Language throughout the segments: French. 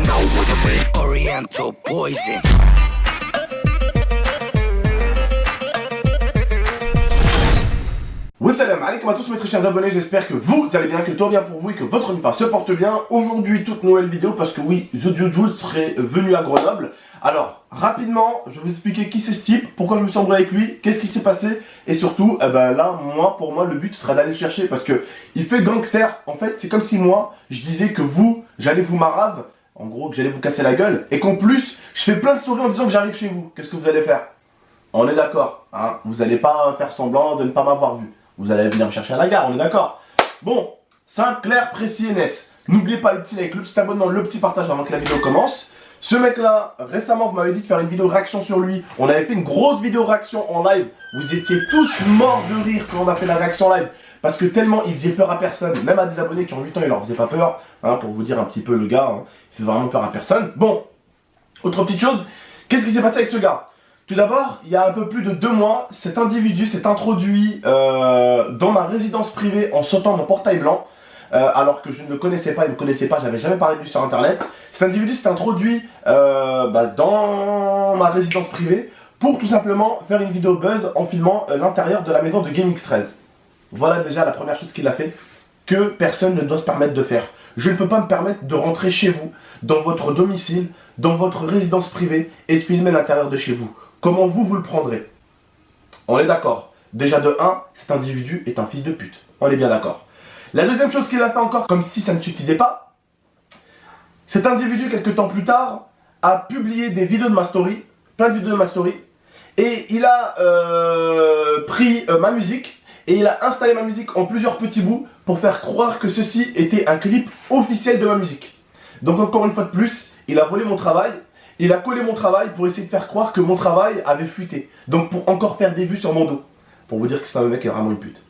know what I mean. Oriental poison. Wassalam alaikum à tous mes très chers abonnés, j'espère que vous allez bien, que tout va bien pour vous et que votre MIFA se porte bien. Aujourd'hui, toute nouvelle vidéo parce que oui, The Jules serait venu à Grenoble. Alors, rapidement, je vais vous expliquer qui c'est ce type, pourquoi je me suis embrouillé avec lui, qu'est-ce qui s'est passé. Et surtout, là, pour moi, le but sera d'aller le chercher parce que il fait gangster. En fait, c'est comme si moi, je disais que vous, j'allais vous marave, en gros, que j'allais vous casser la gueule. Et qu'en plus, je fais plein de stories en disant que j'arrive chez vous. Qu'est-ce que vous allez faire? On est d'accord, hein, vous n'allez pas faire semblant de ne pas m'avoir vu. Vous allez venir me chercher à la gare, on est d'accord. Bon, simple, clair, précis et net. N'oubliez pas le petit like, le petit abonnement, le petit partage avant que la vidéo commence. Ce mec-là, récemment, vous m'avez dit de faire une vidéo réaction sur lui. On avait fait une grosse vidéo réaction en live. Vous étiez tous morts de rire quand on a fait la réaction live. Parce que tellement il faisait peur à personne. Même à des abonnés qui ont 8 ans, il leur faisait pas peur. Hein, pour vous dire un petit peu le gars, hein, il fait vraiment peur à personne. Bon, autre petite chose, qu'est-ce qui s'est passé avec ce gars ? Tout d'abord, il y a un peu plus de 2 mois, cet individu s'est introduit dans ma résidence privée en sautant mon portail blanc, alors que je ne le connaissais pas, il ne me connaissait pas, j'avais jamais parlé de lui sur internet. Cet individu s'est introduit dans ma résidence privée pour tout simplement faire une vidéo buzz en filmant l'intérieur de la maison de GameX13. Voilà déjà la première chose qu'il a fait, que personne ne doit se permettre de faire. Je ne peux pas me permettre de rentrer chez vous, dans votre domicile, dans votre résidence privée et de filmer l'intérieur de chez vous. Comment vous le prendrez? On est d'accord. Déjà de 1, cet individu est un fils de pute. On est bien d'accord. La deuxième chose qu'il a fait encore, comme si ça ne suffisait pas, cet individu, quelques temps plus tard, a publié des vidéos de ma story, plein de vidéos de ma story, et il a pris ma musique, et il a installé ma musique en plusieurs petits bouts pour faire croire que ceci était un clip officiel de ma musique. Donc encore une fois de plus, il a volé mon travail. Il a collé mon travail pour essayer de faire croire que mon travail avait fuité. Donc pour encore faire des vues sur mon dos. Pour vous dire que c'est un mec qui est vraiment une pute.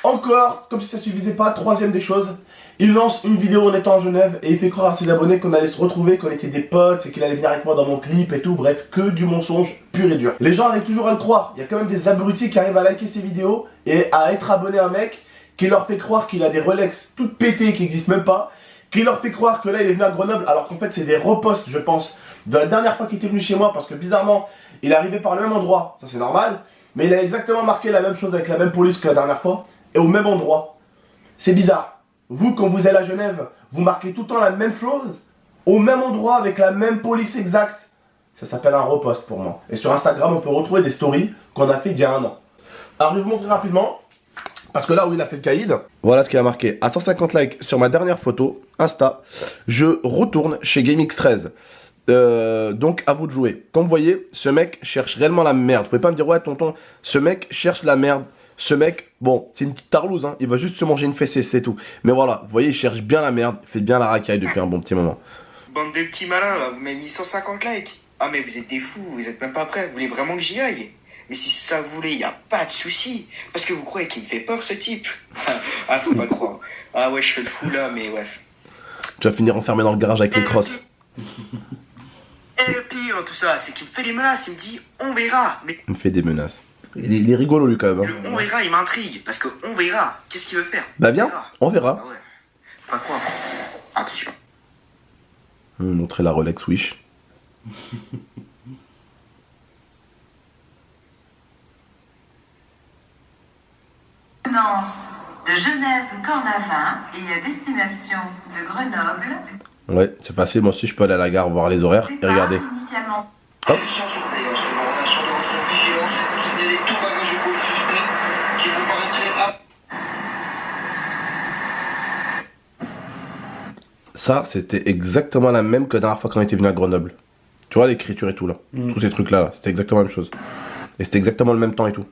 Encore, comme si ça suffisait pas, troisième des choses. Il lance une vidéo en étant à Genève et il fait croire à ses abonnés qu'on allait se retrouver, qu'on était des potes et qu'il allait venir avec moi dans mon clip et tout. Bref, que du mensonge pur et dur. Les gens arrivent toujours à le croire. Il y a quand même des abrutis qui arrivent à liker ses vidéos et à être abonnés à un mec qui leur fait croire qu'il a des Rolex toutes pétées qui n'existent même pas. Qui leur fait croire que là il est venu à Grenoble alors qu'en fait c'est des reposts, je pense, de la dernière fois qu'il était venu chez moi parce que bizarrement il est arrivé par le même endroit, ça c'est normal, mais il a exactement marqué la même chose avec la même police que la dernière fois et au même endroit. C'est bizarre. Vous quand vous allez à Genève, vous marquez tout le temps la même chose au même endroit avec la même police exacte. Ça s'appelle un repost pour moi. Et sur Instagram on peut retrouver des stories qu'on a fait il y a 1 an. Alors je vais vous montrer rapidement. Parce que là où il a fait le caïd, voilà ce qu'il a marqué. À 150 likes sur ma dernière photo, Insta, je retourne chez GameX13. Donc à vous de jouer. Comme vous voyez, ce mec cherche réellement la merde. Vous pouvez pas me dire, ouais tonton, ce mec cherche la merde. Ce mec, bon, c'est une petite tarlouse, hein. Il va juste se manger une fessée, c'est tout. Mais voilà, vous voyez, il cherche bien la merde. Il fait bien la racaille depuis un bon petit moment. Bande de petits malins, là, vous m'avez mis 150 likes. Ah mais vous êtes des fous, vous êtes même pas prêts. Vous voulez vraiment que j'y aille? Mais si ça vous voulait, y a pas de souci. Parce que vous croyez qu'il me fait peur, ce type? Ah, faut pas croire. Ah ouais, je fais le fou là, mais ouais. Tu vas finir enfermé dans le garage avec les crosses. Et le pire dans tout ça, c'est qu'il me fait des menaces. Il me dit, on verra. Mais Il me fait des menaces. Il est rigolo lui quand même. Hein. le on verra, il m'intrigue. Parce que on verra. Qu'est-ce qu'il veut faire? Bah viens, on verra. Ah ouais. Faut pas croire. Attention. On va montrer la Rolex Wish. De Genève-Cornavin et à destination de Grenoble. Ouais, c'est facile, moi aussi je peux aller à la gare voir les horaires et regarder. Hop. Ça, c'était exactement la même que la dernière fois qu'on était venu à Grenoble. Tu vois l'écriture et tout là, tous ces trucs là, c'était exactement la même chose. Et c'était exactement le même temps et tout.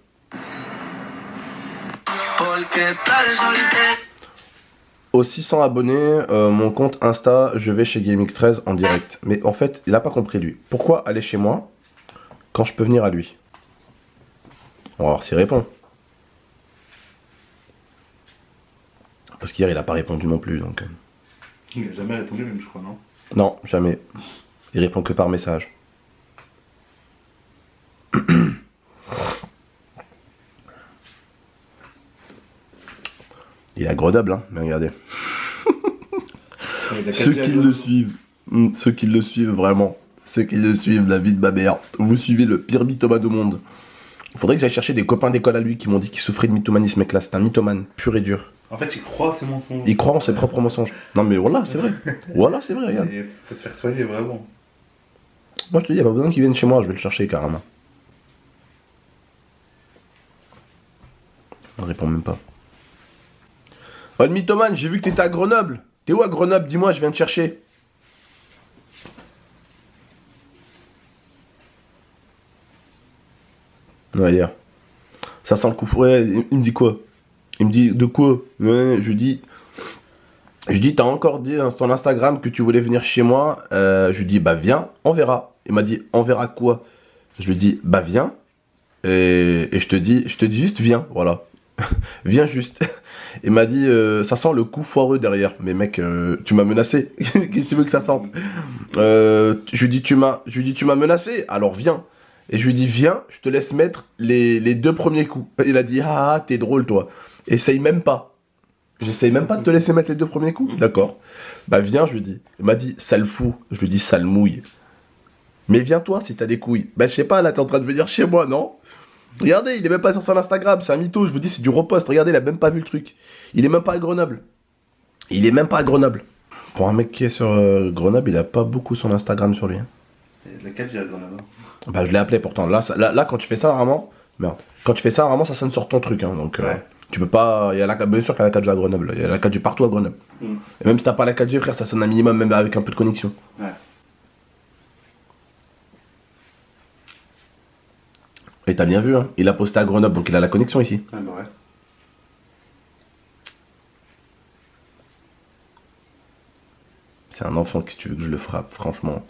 Aux 600 abonnés, mon compte Insta, je vais chez GameX13 en direct. Mais en fait, il a pas compris lui. Pourquoi aller chez moi quand je peux venir à lui? On va voir s'il répond. Parce qu'hier, il a pas répondu non plus. Donc... Il a jamais répondu même, je crois, non? Non, jamais. Il répond que par message. Il est à Grenoble, hein, mais regardez. Ceux qui le suivent Ceux qui le suivent vraiment. Ceux qui le suivent, la vie de ma mère. Vous suivez le pire mythomane au monde. Il faudrait que j'aille chercher des copains d'école à lui qui m'ont dit qu'il souffrait de mythomanie, ce mec-là. C'est un mythomane, pur et dur. En fait, il croit à ses mensonges. Il croit en ses propres mensonges. Non mais voilà, c'est vrai. Voilà, c'est vrai, regarde. Il faut se faire soigner, vraiment. Moi je te dis, y a pas besoin qu'il vienne chez moi, je vais le chercher carrément. On répond même pas. Oh le mythomane, j'ai vu que t'étais à Grenoble. T'es où à Grenoble? Dis-moi, je viens te chercher. Ouais, hier. Ça sent le coup. Ouais, il me dit quoi? Il me dit de quoi? Ouais, je lui dis, t'as encore dit sur ton Instagram que tu voulais venir chez moi. Je lui dis, bah viens, on verra. Il m'a dit, on verra quoi? Je lui dis, bah viens. Et je te dis juste, viens, voilà. Viens juste. Il m'a dit, ça sent le coup foireux derrière. Mais mec, tu m'as menacé. Qu'est-ce que tu veux que ça sente? Je lui dis, tu m'as menacé, alors viens. Et je lui dis, viens, je te laisse mettre les 2 premiers coups. Il a dit, ah, t'es drôle, toi. Essaye même pas. J'essaye même pas de te laisser mettre les 2 premiers coups. D'accord. Bah, viens, je lui dis. Il m'a dit, sale fou. Je lui dis, sale mouille. Mais viens, toi, si t'as des couilles. Bah, je sais pas, là, t'es en train de venir chez moi, non? Regardez, il est même pas sur son Instagram. C'est un mytho, je vous dis, c'est du repost. Regardez, il a même pas vu le truc. Il est même pas à Grenoble. Il est même pas à Grenoble. Pour un mec qui est sur Grenoble, il a pas beaucoup son Instagram sur lui. Hein. La 4G à Grenoble. Bah je l'ai appelé pourtant. Là, là, quand tu fais ça vraiment, merde. Quand tu fais ça vraiment, ça sonne sur ton truc. Hein, donc Ouais. tu peux pas. Il y a bien sûr qu'il y a la 4G à Grenoble. Il y a la 4G partout à Grenoble. Et même si t'as pas la 4G, frère, ça sonne un minimum même avec un peu de connexion. Ouais. Et t'as bien vu, hein. Il a posté à Grenoble, donc il a la connexion ici. Ouais, bah ouais. C'est un enfant, qu'est-ce que tu veux que je le frappe, franchement.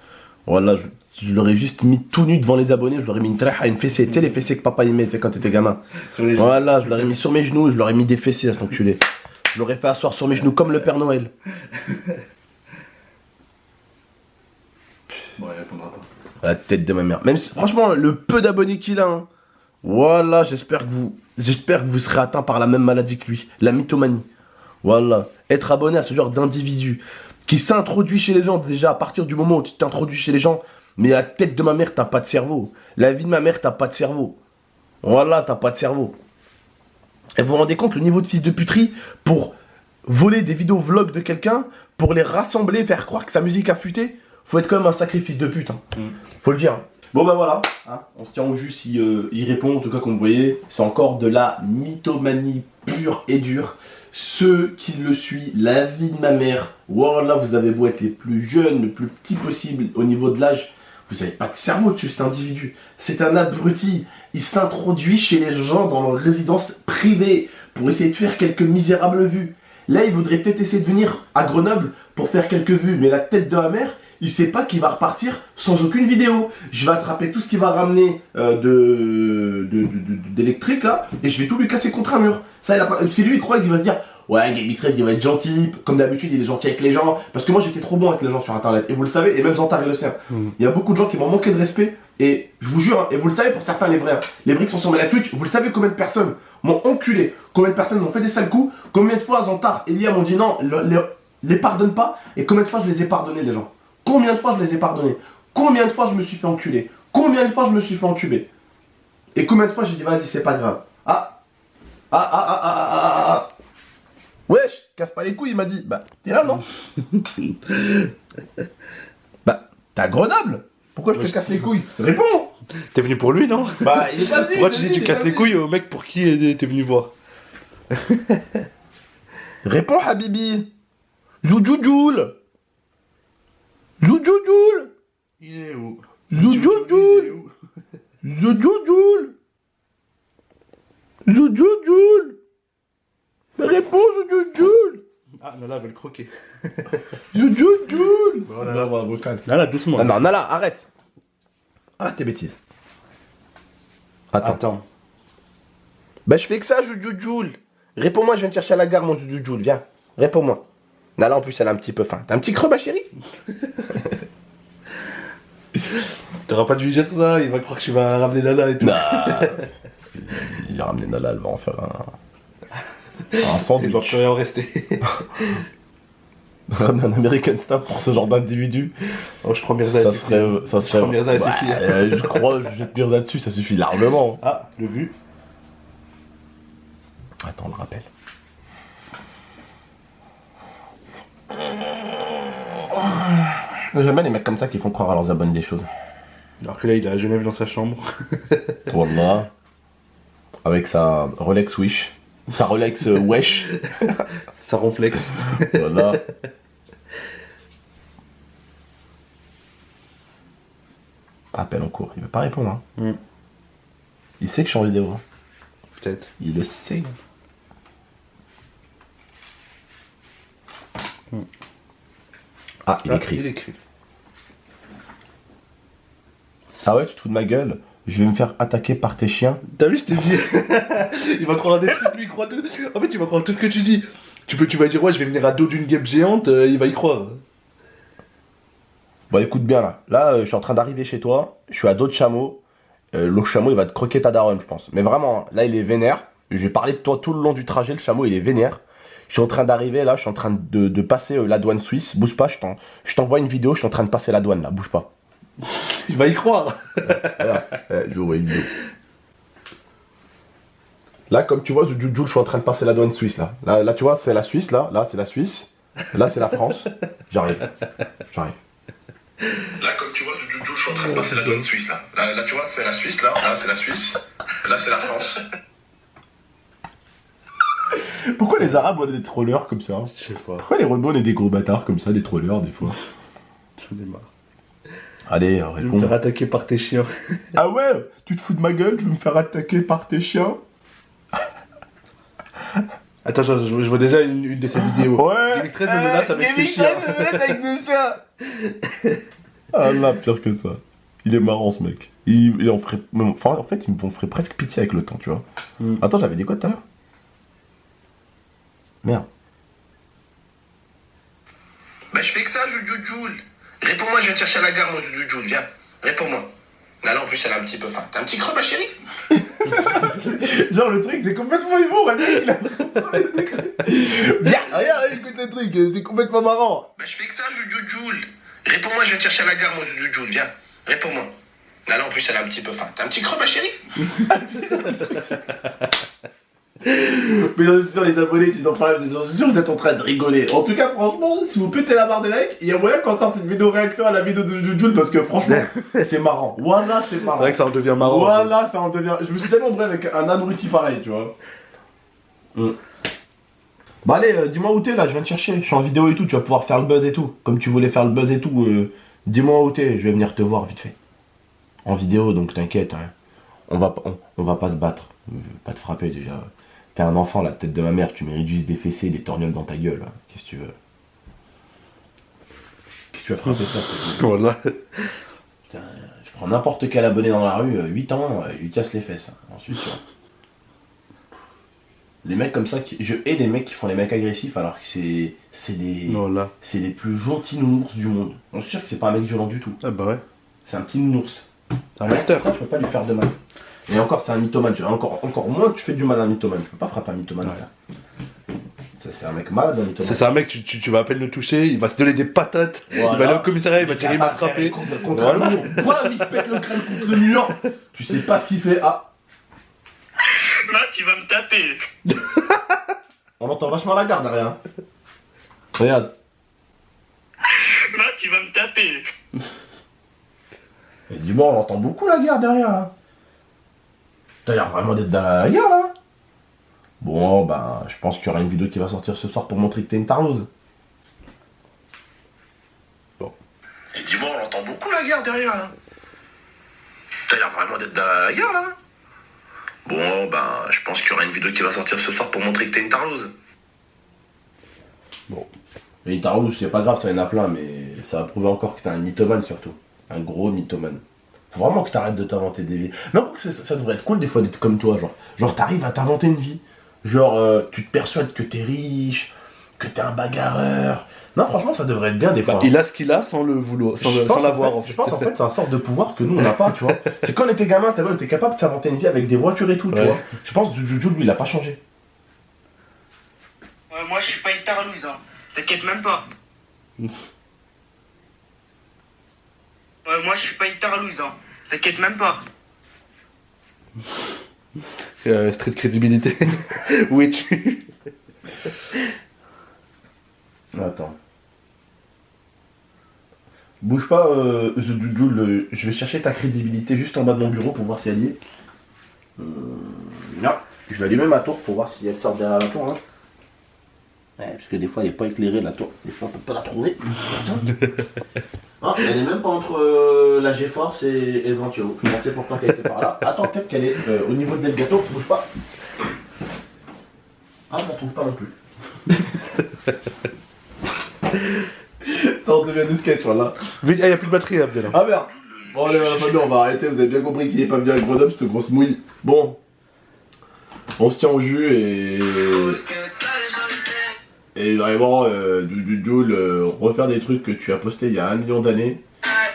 Voilà, je l'aurais juste mis tout nu devant les abonnés, je l'aurais mis une treha, une fessée. Tu sais, les fessées que papa il met tu sais, quand t'étais gamin. Sur les genoux. Voilà, je l'aurais mis sur mes genoux, je l'aurais mis des fessées à cet enculé. Je l'aurais fait asseoir sur mes genoux comme le Père Noël. Bon, il répondra pas. La tête de ma mère. Même si, franchement, le peu d'abonnés qu'il a, hein, voilà, j'espère que vous serez atteint par la même maladie que lui, la mythomanie. Voilà, être abonné à ce genre d'individu qui s'introduit chez les gens déjà à partir du moment où tu t'introduis chez les gens, mais la tête de ma mère, t'as pas de cerveau. La vie de ma mère, t'as pas de cerveau. Voilà, t'as pas de cerveau. Et vous vous rendez compte le niveau de fils de puterie pour voler des vidéos vlogs de quelqu'un, pour les rassembler, faire croire que sa musique a fuité? Faut être quand même un sacré fils de pute. Hein. Faut le dire. Hein. Bon bah voilà, hein, on se tient au jus si il répond, en tout cas comme vous voyez, c'est encore de la mythomanie pure et dure. Ceux qui le suivent, la vie de ma mère, voilà, vous avez beau être les plus jeunes, le plus petit possible au niveau de l'âge, vous n'avez pas de cerveau dessus, cet individu. C'est un abruti, il s'introduit chez les gens dans leur résidence privée pour essayer de faire quelques misérables vues. Là, il voudrait peut-être essayer de venir à Grenoble pour faire quelques vues, mais la tête de ma mère, il sait pas qu'il va repartir sans aucune vidéo. Je vais attraper tout ce qu'il va ramener d'électrique là, et je vais tout lui casser contre un mur. Ça, il a pas... Parce que lui, il croit qu'il va se dire, ouais, GameX13, il va être gentil. Comme d'habitude, il est gentil avec les gens. Parce que moi, j'étais trop bon avec les gens sur internet. Et vous le savez, et même Zantar, il le sait. Il y a beaucoup de gens qui m'ont manqué de respect. Et je vous jure, hein, et vous le savez pour certains, les vrais. Hein, les vrais qui sont sur la Twitch, vous le savez combien de personnes m'ont enculé, combien de personnes m'ont fait des sales coups, combien de fois Zantar et Lia m'ont dit non, les pardonne pas, et combien de fois je les ai pardonnés, les gens. Combien de fois je les ai pardonnés? Combien de fois je me suis fait enculer? Combien de fois je me suis fait entuber? Et combien de fois j'ai dit vas-y c'est pas grave? Wesh, casse pas les couilles, il m'a dit. Bah, t'es là non? Bah, t'es à Grenoble? Pourquoi je te casse les couilles? Réponds! T'es venu pour lui, non? Bah, il est pas venu! Pourquoi tu dis tu casses les couilles au mec pour qui t'es venu voir? Réponds, Habibi! Zoujoujoul! Zoujoujoul! Il est où? Zoujoujoul! Zoujoujoul! Zoujoujoul! Réponds, Zoujoujoul! Ah, Nala veut le croquer. Zoujoujoul! Voilà. calme. Nala, doucement. Non, Nala, arrête! Arrête tes bêtises. Attends. Bah, je fais que ça, Zoujoujoul! Réponds-moi, je viens te chercher à la gare, mon Zoujoujoul, viens. Réponds-moi. Nala, en plus, elle a un petit peu faim. T'as un petit creux, ma chérie? T'auras pas dû lui dire ça, il va croire que tu vas ramener Nala et tout. Il va ramener Nala, elle va en faire un Il va sandwich. plus rien en rester. Ramener un American Staff pour ce genre d'individu. Oh, je prends Mirza, Ça elle suffit. serait. Ça serait. prends Mirza, elle suffit. Je crois, je jette Mirza dessus, ça suffit largement. Ah, le vu. Attends, on le rappelle. J'aime bien les mecs comme ça qui font croire à leurs abonnés des choses. Alors que là, il est à Genève dans sa chambre. Wallah. Avec sa Rolex Wish. Sa Rolex Wesh. Ça ronflex. Voilà. Appel en cours, il veut pas répondre. Hein. Mm. Il sait que je suis en vidéo. Hein. Peut-être. Il le sait. Ah, il écrit. Il écrit. Ah ouais, tu te fous de ma gueule? Je vais me faire attaquer par tes chiens. T'as vu, je t'ai dit. Il va croire à des trucs, lui, il croit tout. En fait, il va croire tout ce que tu dis. Tu vas dire, ouais, je vais venir à dos d'une guêpe géante, il va y croire. Bon, écoute bien là. Là, je suis en train d'arriver chez toi. Je suis à dos de chameau. Le chameau, il va te croquer ta daronne, je pense. Mais vraiment, là, il est vénère. Je vais parler de toi tout le long du trajet. Le chameau, il est vénère. Je suis en train d'arriver là. Je suis en train de passer la douane suisse. Bouge pas, je t'envoie une vidéo. Je suis en train de passer la douane là. Bouge pas. Il va y croire. Voilà. Je vois une vidéo. Là, comme tu vois, Jules, je suis en train de passer la douane suisse là. Là, tu vois, c'est la Suisse là. Là, c'est la Suisse. Là, c'est la France. J'arrive. Là, comme tu vois, Jules, je suis en train de passer la douane suisse là. Là, tu vois, c'est la Suisse là. Là, c'est la Suisse. Là, c'est la France. Pourquoi les Arabes ont des trollers comme ça? Je sais pas. Pourquoi les rebeux ont des gros bâtards comme ça, des trollers des fois? J'en ai marre. Allez, Je vais me réponds. faire attaquer par tes chiens. Ah ouais? Tu te fous de ma gueule? Je vais me faire attaquer par tes chiens? Attends, je vois déjà une de ses vidéos. Ouais. Game Express me menace avec ses chiens. Ah là, pire que ça. Il est marrant ce mec. Il en ferait. Enfin, en fait, il me ferait presque pitié avec le temps, tu vois. Mm. Attends, j'avais dit quoi tout à l'heure? Merde. Bah je fais que ça, Jules. Réponds-moi, je viens te chercher à la gare, moi, Jules, viens. Réponds-moi. Là, un plus, elle a un petit peu faim. T'as un petit creux, ma chérie? Genre, le truc, c'est complètement humour, le mec, il a. Viens, regarde, écoute le truc, c'est complètement marrant. Bah je fais que ça, Jules. Réponds-moi, je viens te chercher à la gare, moi, Jules, viens. Réponds-moi. Là, en plus, elle a un petit peu faim. T'as un petit creux, ma chérie? Mais j'en suis sûr, les abonnés, s'ils en parlent, j'en suis sûr, vous êtes en train de rigoler. En tout cas, franchement, si vous pétez la barre des likes, il y a moyen qu'on sorte une vidéo réaction à la vidéo de Jules parce que franchement, c'est marrant. Voilà, c'est marrant. C'est vrai que ça en devient marrant. Voilà, ça en devient. Je me suis tellement brûlé avec un abruti pareil, tu vois. Bah allez, dis-moi où t'es là, je viens te chercher. Je suis en vidéo et tout, tu vas pouvoir faire le buzz et tout. Comme tu voulais faire le buzz et tout, dis-moi où t'es, je vais venir te voir vite fait. En vidéo, donc t'inquiète, hein. On va pas se battre. Je vais pas te frapper déjà. T'es un enfant, la tête de ma mère, tu mérites juste des fessées, des torgnoles dans ta gueule. Hein. Qu'est-ce que tu veux? Qu'est-ce que tu vas frapper ça? Voilà. Putain, je prends n'importe quel abonné dans la rue, 8 ans, il lui casse les fesses. Hein. J'en suis sûr. Les mecs comme ça, je hais les mecs qui font les mecs agressifs alors que c'est Voilà. les plus gentils nounours du monde. Je suis sûr que c'est pas un mec violent du tout. Ah bah ouais. C'est un petit nounours. Un acteur. Ça, tu peux pas lui faire de mal. Et encore, c'est un mythomane. Encore moins tu fais du mal à un mythomane. Tu peux pas frapper un mythomane. Ouais. Frère. Ça, c'est un mec malade, un mythomane. C'est un mec, tu vas à peine le toucher, il va se donner des patates. Voilà. Il va aller au commissariat, il va dire il m'a frappé. Contre Voilà. un mur. Bam, il se pète le crâne contre le mur. Tu sais pas ce qu'il fait. Ah, Là, tu vas me taper. on entend vachement la garde derrière. Regarde. Là, tu vas me taper. Et dis-moi, on entend beaucoup la guerre derrière là. T'as l'air vraiment d'être dans la guerre là. Bon, ben, je pense qu'il y aura une vidéo qui va sortir ce soir pour montrer que t'es une tarlouse. Et dis-moi, on entend beaucoup la guerre derrière, là. T'as l'air vraiment d'être dans la guerre, là. Bon, ben, je pense qu'il y aura une vidéo qui va sortir ce soir pour montrer que t'es une tarlouse. Bon. Et une tarlouse, c'est pas grave, ça y en a plein, mais ça va prouver encore que t'es un mythomane surtout. Un gros mythomane. Faut vraiment que t'arrêtes de t'inventer des vies. Non, ça devrait être cool des fois d'être comme toi, genre t'arrives à t'inventer une vie. Genre, tu te persuades que t'es riche, que t'es un bagarreur. Non, franchement, ça devrait être bien des fois. Bah, il a ce qu'il a sans le vouloir, sans l'avoir en fait. Je pense en fait c'est un sorte de pouvoir que nous on n'a pas, tu vois. C'est quand on était gamin, on était capable de s'inventer une vie avec des voitures et tout, tu Ouais. vois. Je pense que Juju, lui, il a pas changé. Moi, je suis pas une tarlouse, hein. T'inquiète même pas. Moi, je suis pas une tarlouse, hein. T'inquiète même pas. Street crédibilité. Où es-tu? Attends. Bouge pas, The Jules, je vais chercher ta crédibilité juste en bas de mon bureau pour voir si elle y est. Non, je vais allumer ma tour pour voir si elle sort derrière la tour. Hein. Ouais, parce que des fois elle est pas éclairée la tour, des fois on peut pas la trouver. Ah, elle est même pas entre la GeForce et le ventilo. Je pensais pourquoi qu'elle était par là. Attends, peut-être qu'elle est au niveau de l'Elgato, bouge pas. Ah, on la trouve pas non plus. Ça en devient des sketchs, voilà. Vite, ah, y a plus de batterie, Abdel. Ah merde. Bon, allez, on va arrêter, vous avez bien compris qu'il est pas bien avec Grenoble, cette grosse mouille. Bon. On se tient au jus et vraiment, du Joule, refaire des trucs que tu as postés il y a 1 million d'années.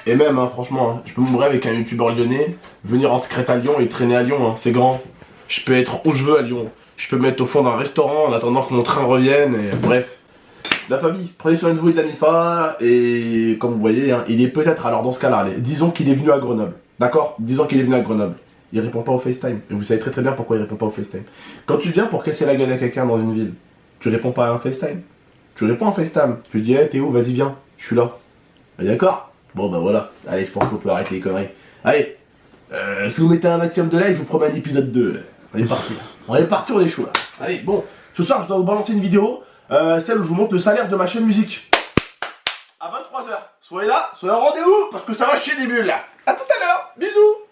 Et même, hein, franchement, hein, je peux m'ouvrir avec un youtubeur lyonnais, venir en secrète à Lyon et traîner à Lyon, hein, c'est grand. Je peux être où je veux à Lyon. Je peux me mettre au fond d'un restaurant en attendant que mon train revienne, et bref. La famille, prenez soin de vous et de la Nifa, et comme vous voyez, hein, il est peut-être, alors dans ce cas-là, disons qu'il est venu à Grenoble, d'accord? Disons qu'il est venu à Grenoble. Il répond pas au FaceTime, et vous savez très bien pourquoi il répond pas au FaceTime. Quand tu viens pour casser la gueule à quelqu'un dans une ville, tu réponds pas à un FaceTime. Tu réponds à un FaceTime, tu dis, hey, t'es où? Vas-y, viens, je suis là. D'accord? Bon, bah voilà, allez, je pense qu'on peut arrêter les conneries. Allez, si vous mettez un maximum de like, je vous promets un épisode 2. On est parti, là. On est parti, on est chaud, là. Allez, bon, ce soir, je dois vous balancer une vidéo. Celle où je vous montre le salaire de ma chaîne musique. À 23h. Soyez là, soyez au rendez-vous, parce que ça va chier des bulles là. A tout à l'heure, bisous.